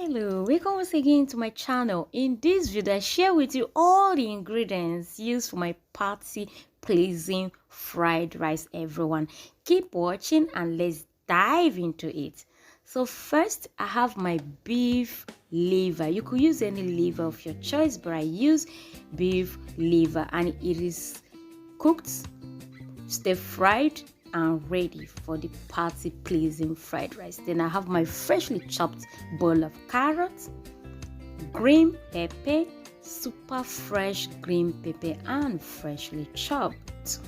Hello, welcome once again to my channel. In this video I share with you all the ingredients used for my party pleasing fried rice. Everyone keep watching and let's dive into it. So first I have my beef liver. You could use any liver of your choice, but I use beef liver and it is cooked, stir fried and ready for the party pleasing fried rice. Then I have my freshly chopped bowl of carrots, green pepper, super fresh green pepper and freshly chopped.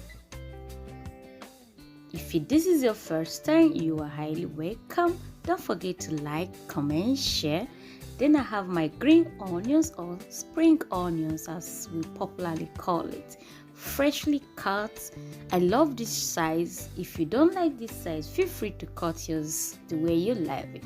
If this is your first time, you are highly welcome. Don't forget to like, comment, share. Then I have my green onions or spring onions as we popularly call it, freshly cut. I love this size. If you don't like this size, feel free to cut yours the way you like it.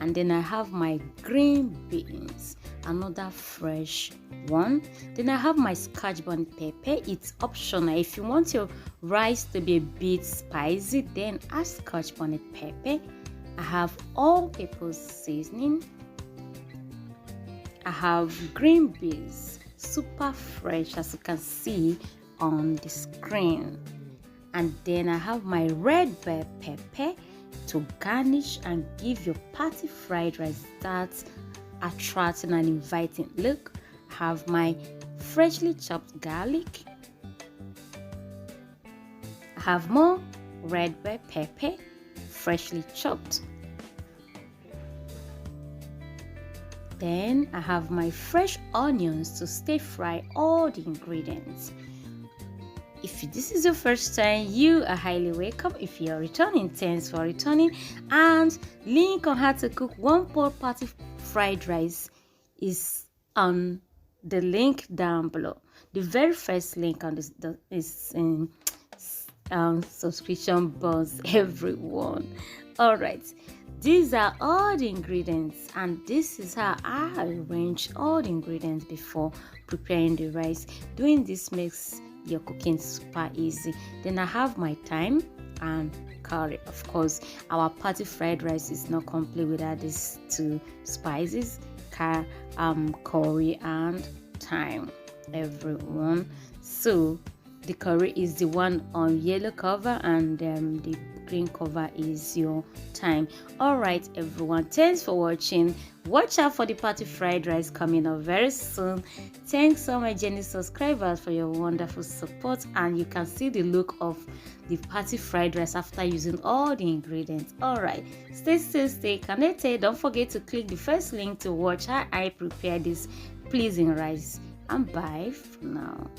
And then I have my green beans, another fresh one. Then I have my scotch bonnet pepper. It's optional. If you want your rice to be a bit spicy, then add scotch bonnet pepper. I have all-purpose seasoning. I have green beans, super fresh as you can see on the screen. And then I have my red bell pepper to garnish and give your party fried rice that attracting and inviting look. I have my freshly chopped garlic. I have more red bell pepper, freshly chopped. Then I have my fresh onions to stir fry all the ingredients. If this is your first time, you are highly welcome. If you are returning, thanks for returning. And link on how to cook one pot party fried rice is on the link down below. The very first link on this is in subscription box, everyone. All right. These are all the ingredients and this is how I arrange all the ingredients before preparing the rice. Doing this makes your cooking super easy. Then I have my thyme and curry. Of course, our party fried rice is not complete without these two spices, curry and thyme, everyone. So the curry is the one on yellow cover and the green cover is your thyme. All right, everyone, thanks for watching. Watch out for the party fried rice coming up very soon. Thanks so much, Jenny subscribers, for your wonderful support. And you can see the look of the party fried rice after using all the ingredients. All right, stay safe, stay connected. Don't forget to click the first link to watch how I prepare this pleasing rice. And bye for now.